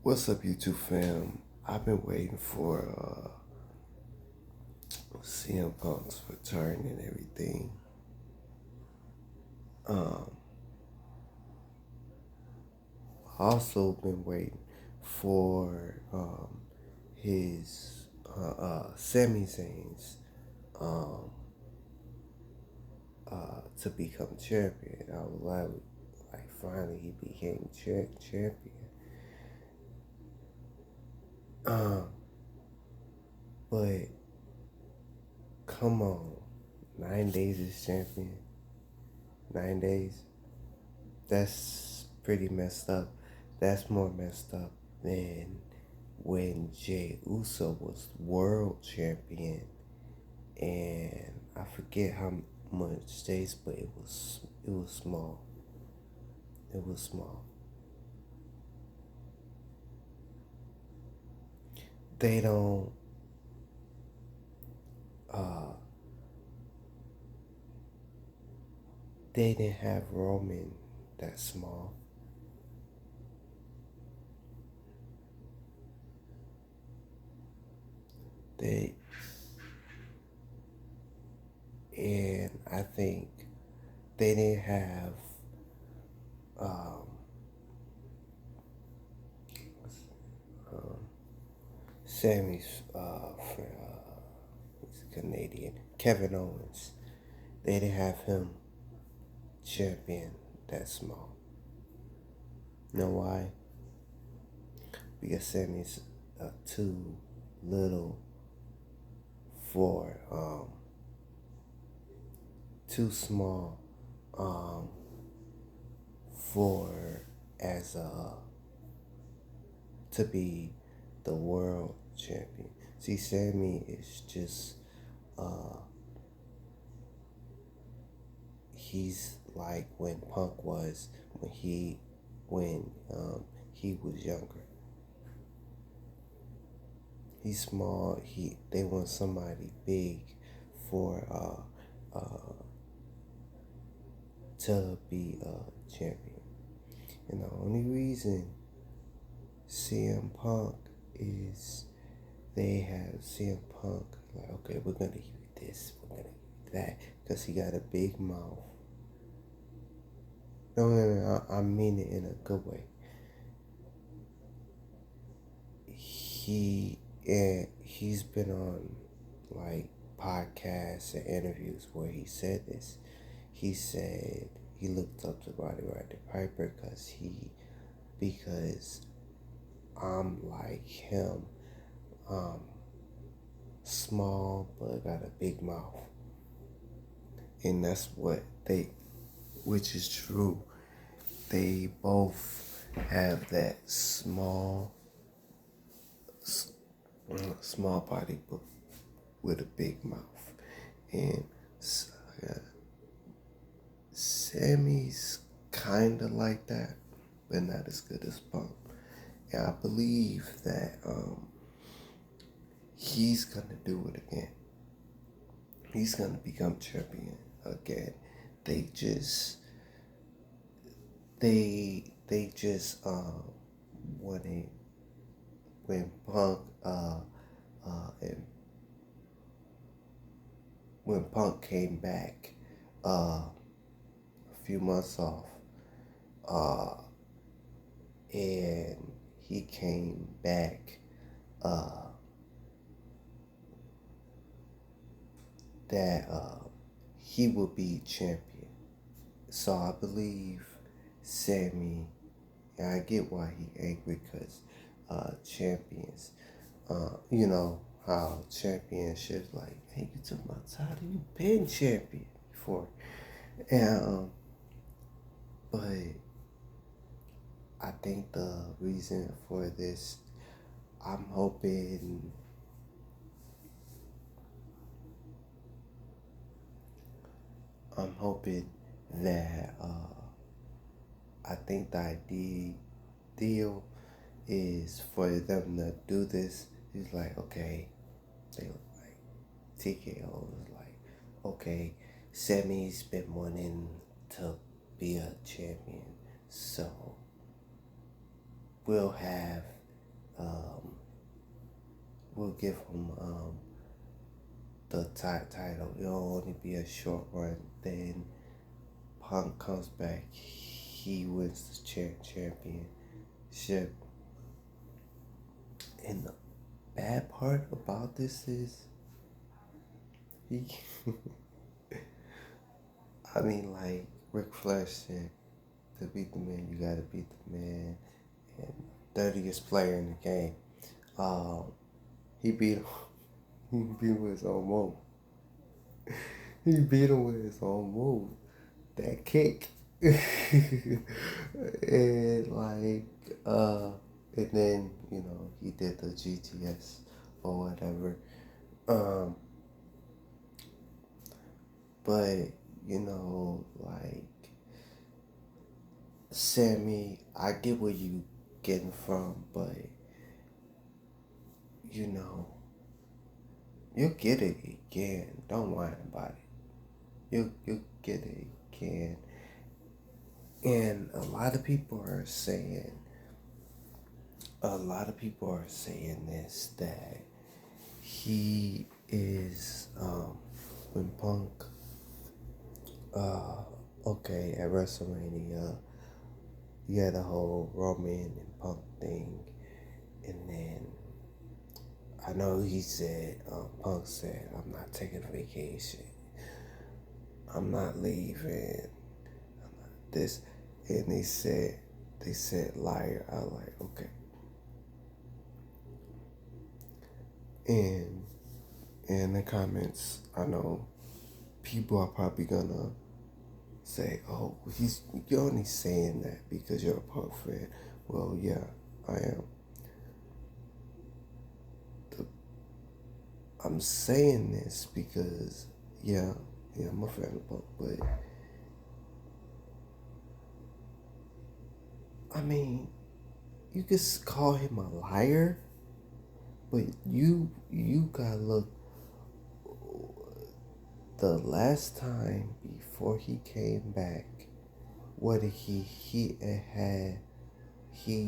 What's up, YouTube fam? I've been waiting for Cmpunk's return and everything. Um, Also been waiting for his Sami Zayn's um, to become champion. I was like finally he became champion. Um, but come on, 9 days as champion. 9 days. That's pretty messed up. That's more messed up than when Jey Uso was world champion, and I forget how much days, but it was small. It was small. They don't. Uh, they didn't have Roman that small. They and I think they didn't have um, um Sammy's friend, he's Canadian, Kevin Owens. They didn't have him champion that small. You know why? Because Sammy's too little for too small for as a to be the world champion. See, Sammy is just he's like when Punk was when he was younger. He's small. They want somebody big for to be a champion. And the only reason CM Punk is they have CM Punk like, okay, we're gonna give you this, we're gonna give you that, because he got a big mouth. No, I mean it in a good way. He's been on like podcasts and interviews where he said this. He said he looked up to Roddy Piper because I'm like him, um, small but got a big mouth, and that's which is true. They both have that small body but with a big mouth, and uh, Sammy's kinda like that, but not as good as Punk. And I believe that he's gonna do it again. He's gonna become champion again. They just they just wanted when Punk and when Punk came back a few months off, uh, and he came back that he would be champion. So I believe Sammy, and I get why he angry because champions, you know how championships like, hey, you took my title, you been champion before, and but I think the reason for this, I'm hoping I'm hoping that I think the deal is for them to do this. It's like, okay, they like TKO is like, okay, Sammy's been wanting to be a champion, so we'll have um, we'll give him the title. It'll only be a short run. Then Punk comes back. He wins the championship. And the bad part about this is he. I mean, like Ric Flair said, to beat the man, you gotta beat the man. And 30th player in the game. He beat him. He beat him with his own move. He beat him with his own move. That kick. And like, and then, he did the GTS or whatever. But, like, Sammy, I get where you getting from, but, you'll get it again. Don't whine about it. You'll get it again. And a lot of people are saying this, that he is when Punk okay, at WrestleMania you had the whole Roman and Punk thing, and then I know he said Punk said, I'm not taking a vacation, I'm not leaving, I'm not this, and they said liar. I was like, okay. And in the comments, I know people are probably gonna say, oh, you're only saying that because you're a Punk fan. Well, yeah, I am. I'm saying this because, yeah, I'm a fan of Punk, but I mean, you could call him a liar, but you gotta look. The last time before he came back, what did he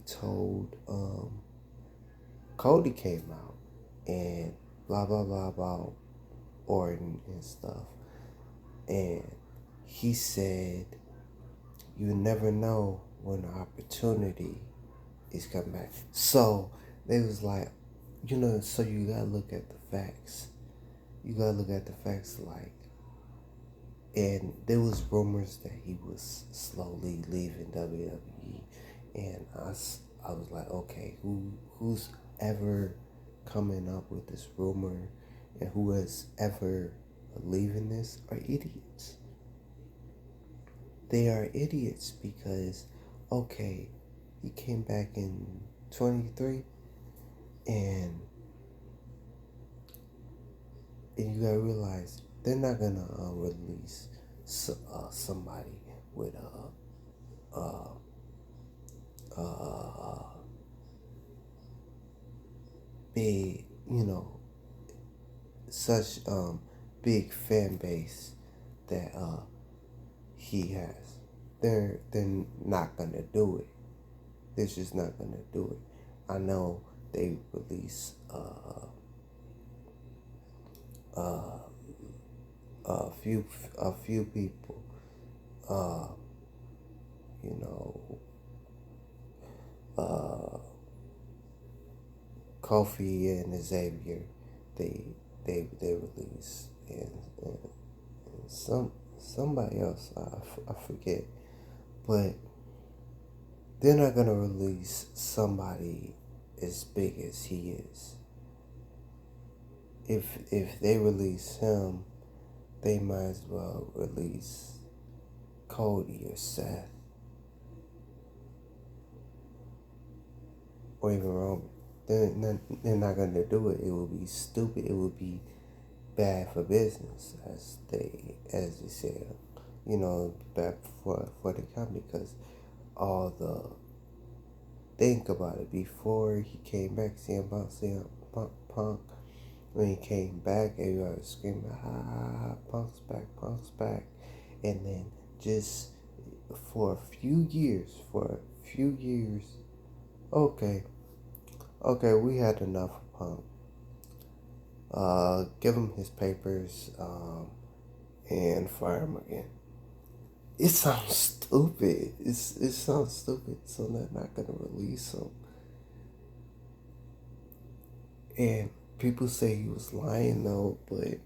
told Cody came out and blah blah blah about Orton and stuff, and he said, you never know when the opportunity is coming back. So they was like, so you gotta look at the facts. You gotta look at the facts, like, and there was rumors that he was slowly leaving WWE, and I was like, okay, who's ever coming up with this rumor, and who has ever leaving this are idiots. They are idiots because, okay, he came back in 23, and you gotta realize they're not gonna release somebody with big, such big fan base that he has. They're not gonna do it. They're just not gonna do it. I know they release a few people, you know, Kofi and Xavier, they release, and somebody else, I forget, but they're not gonna release somebody as big as he is. If they release him, they might as well release Cody or Seth or even Roman. They're not gonna do it. It would be stupid. It would be bad for business, as they said. Bad for the company, because think about it. Before he came back, CM Punk, when he came back, everybody was screaming, "Ha, Punk's back!" And then just for a few years, okay, Okay, we had enough of Punk. Give him his papers, and fire him again. It sounds stupid. It sounds stupid, so they're not gonna release him. And people say he was lying though, but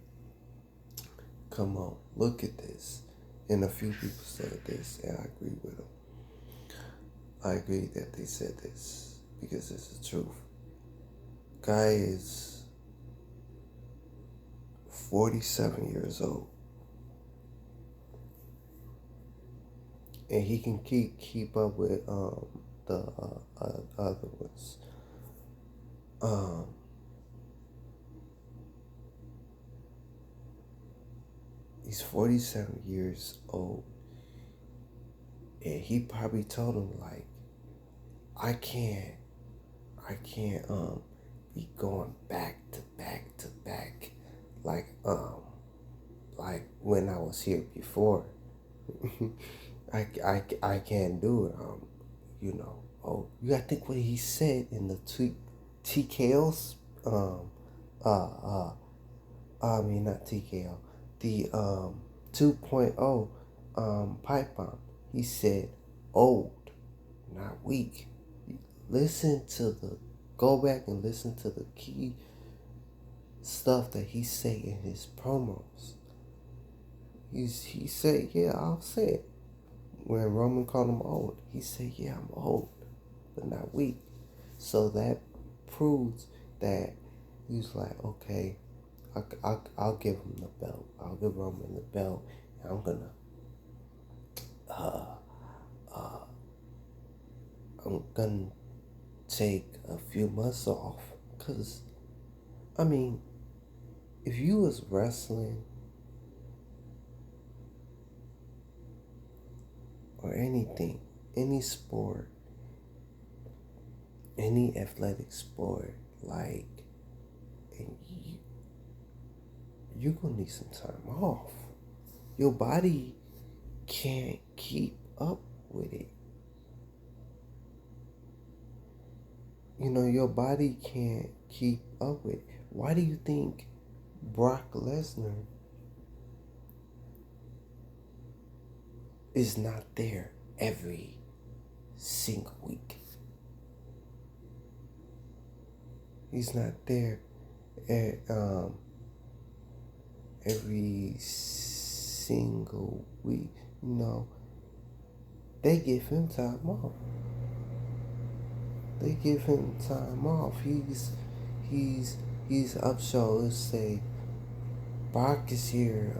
come on, look at this. And a few people said this, and I agree with them. I agree that they said this because it's the truth. Guy is 47 years old, and he can keep up with the other ones. Um, he's 47 years old, and he probably told him like, I can't be going back to back to back like when I was here before. I can't do it. Oh, you gotta think what he said in the TKOs. Uh, I mean, not TKO. The 2.0 pipe bomb. He said old, not weak. Listen to the, go back and listen to the key stuff that he say in his promos. He said, yeah, I'll say it. When Roman called him old, he said, yeah, I'm old, but not weak. So that proves that he was like, okay, I'll give him the belt. I'll give Roman the belt, and I'm gonna take a few months off. Cause I mean, if you was wrestling or anything, any sport, any athletic sport, like, and you're gonna need some time off. Your body can't keep up with it. Your body can't keep up with it. Why do you think Brock Lesnar is not there every single week? He's not there at, every single week. They give him time off. They give him time off. He's up show. Let's say Brock is here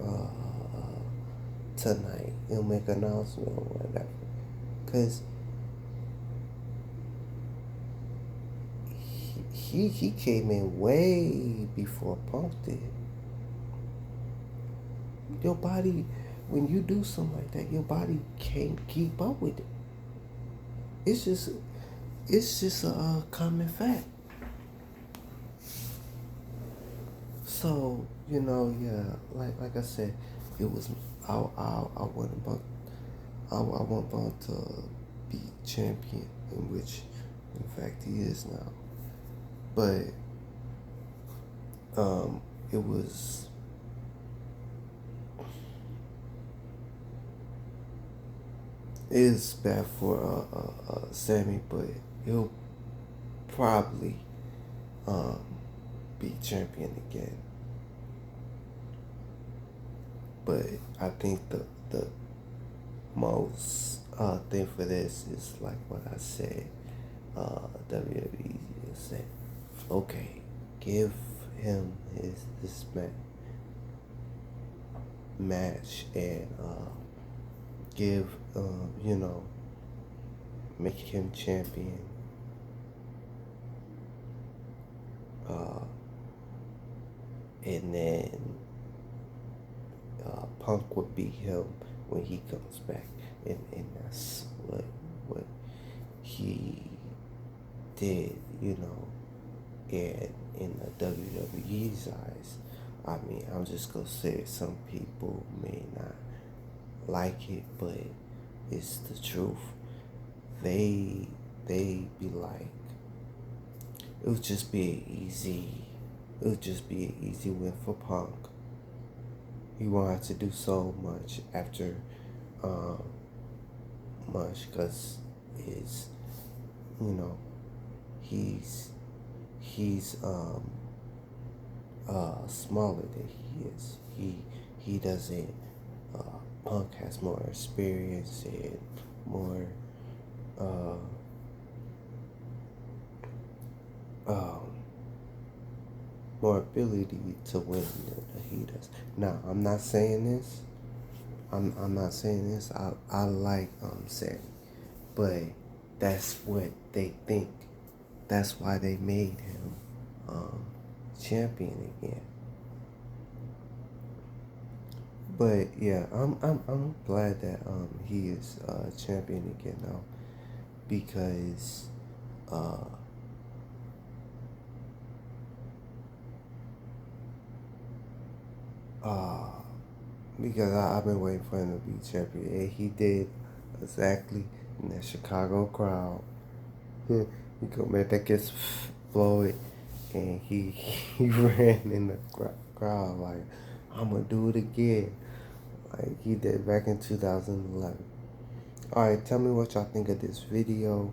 tonight. He'll make an announcement or whatever. Cause he came in way before Punk did. Your body, when you do something like that, your body can't keep up with it. It's just a common fact. So yeah, like I said, it was I wasn't about to be champion, in which in fact he is now. But it was bad for Sammy, but he'll probably um be champion again. But I think the most thing for this is like what I said. WWE said, okay, give him this match and give make him champion. And then Punk would beat him when he comes back, and that's what he did, and in the WWE's eyes. I mean, I'm just gonna say it, some people may not like it, but it's the truth. They be like, it would just be an easy win for Punk. He won't have to do so much after much, because it's, you know, he's smaller than he is. He doesn't. Punk has more experience and more uh, um, more ability to win than he does. Now, I'm not saying this. I'm not saying this. I like Sammy, but that's what they think. That's why they made him champion again. But yeah, I'm glad that he is champion again now, because uh uh because I've been waiting for him to be champion, and he did exactly in that Chicago crowd. He go man that gets blow it, and he ran in the crowd like, I'm gonna do it again, like he did back in 2011. Alright, tell me what y'all think of this video.